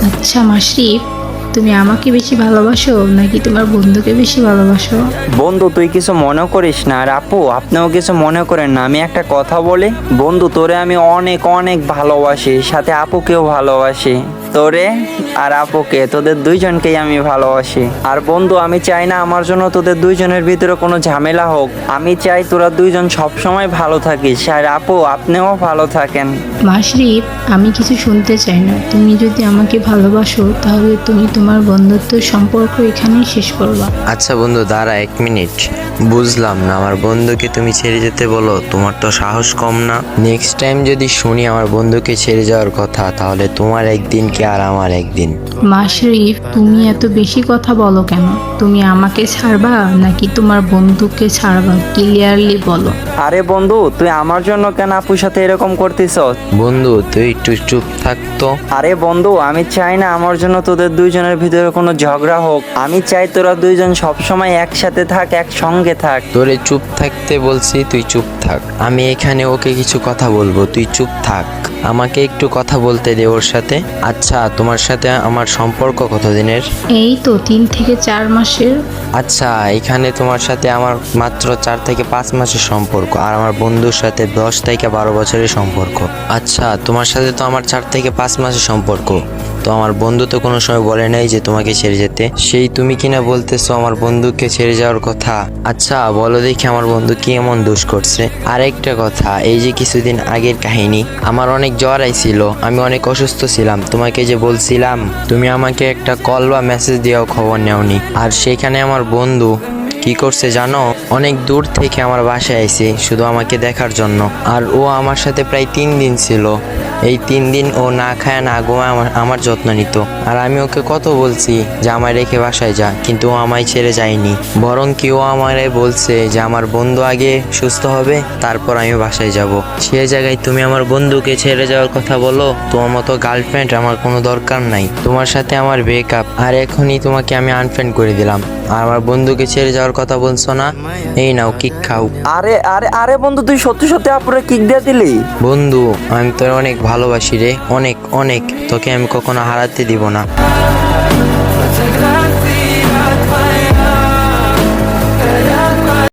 আচ্ছা মাসরিফ, তুমি আমাকে বেশি ভালোবাসো নাকি তোমার বন্ধুকে বেশি ভালোবাসো? বন্ধু তুই কিছু মনে করিস না, আর আপু আপনিও কিছু মনে করেন না। আমি একটা কথা বলি, বন্ধু তোরে আমি অনেক অনেক ভালোবাসি, সাথে আপুকেও ভালোবাসি। তোরে আর আপুকে, তোদের দুইজনকেই আমি ভালোবাসি। আর বন্ধু আমি চাই না আমার জন্য তোদের দুইজনের ভিতরে কোনো ঝামেলা হোক। আমি চাই তোরা দুইজন সবসময় ভালো থাকিস, আর আপু আপনিও ভালো থাকেন। মাসরিফ, আমি কিছু শুনতে চাই না। তুমি যদি আমাকে ভালোবাসো তাহলে তুমি তোমার বন্ধুত্ব সম্পর্ক এখানেই শেষ করবা। আচ্ছা বন্ধু দাঁড়া 1 মিনিট। বুঝলাম না, আমার বন্ধুকে তুমি ছেড়ে যেতে বলো, তোমার তো সাহস কম না? নেক্সট টাইম যদি শুনি আমার বন্ধুকে ছেড়ে যাওয়ার কথা, তাহলে তোমার একদিন কি আর আমার একদিন। মাসরিফ, তুমি এত বেশি কথা বলো কেন? তুমি আমাকে ছাড়বা নাকি তোমার বন্ধুকে ছাড়বা? ক্লিয়ারলি বলো। আরে বন্ধু তুই আমার জন্য কেন আপুর সাথে এরকম করতেছ? বন্ধু তুই একটু চুপ থাকতো। আরে বন্ধু আমি চাই না আমার জন্য তোদের দুইজনের ভিতরে কোনো ঝগড়া হোক। আমি চাই তোরা দুইজন সবসময় একসাথে থাক, একসঙ্গে থাক। তোরে চুপ থাকতে বলছি, তুই চুপ থাক। আমি এখানে ওকে কিছু কথা বলবো, তুই চুপ থাক। আমাকে একটু কথা বলতে দে ওর সাথে। আচ্ছা তোমার সাথে আমার সম্পর্ক কতদিনের? এই তো 3 থেকে 4 মাসের। আচ্ছা এখানে তোমার সাথে আমার মাত্র 4 থেকে 5 মাসের সম্পর্ক, আর আমার বন্ধুর সাথে 10 থেকে 12 বছরের সম্পর্ক। আচ্ছা তোমার সাথে তো আমার 4 থেকে 5 মাসের সম্পর্ক, তো আমার বন্ধু তো কোনো সময় বলে নাই যে তোমাকে ছেড়ে যেতে। সেই তুমি কিনা বলতেছো আমার বন্ধুকে ছেড়ে যাওয়ার কথা। আচ্ছা বলো দেখি আমার বন্ধু কি এমন দোষ করছে? আরেকটা কথা, এই যে কিছুদিন আগের কাহিনী, আমার অনেক জ্বর আইছিল, আমি অনেক অসুস্থ ছিলাম, তোমাকে যে বলছিলাম, তুমি আমাকে একটা কল বা মেসেজ দিয়েও খবর নেওনি। আর সেখানে আমার বন্ধু কি করছে জানো? অনেক দূর থেকে আমার বাসায় আইছে শুধু আমাকে দেখার জন্য। আর ও আমার সাথে প্রায় 3 দিন ছিল। এই 3 দিন ও না খায় না ঘুমায় আমার যত্ন নিত। আর আমি ওকে কত বলছি যে আমায় রেখে বাসায় যা, কিন্তু ও আমায় ছেড়ে যায়নি। বরং কি ও আমারে বলছে যে আমার বন্ধু আগে সুস্থ হবে তারপর আমি বাসায় যাব। সে জায়গায় তুমি আমার বন্ধুকে ছেড়ে যাওয়ার কথা বলো? তোমার মতো গার্লফ্রেন্ড আমার কোনো দরকার নাই। তোমার সাথে আমার ব্রেকআপ, আর এখনই তোমাকে আমি আনফ্রেন্ড করে দিলাম। আর আমার বন্ধুকে ছেড়ে যাওয়ার কথা বলছো না? এই নাও কিক খাও। আরে আরে আরে বন্ধু তুই সত্যি সত্যি আপুরে কিক দিয়ে দিলি? বন্ধু আমি তোর অনেক ভালোবাসি রে, অনেক অনেক। তোকে আমি কখনো হারাতে দিব না।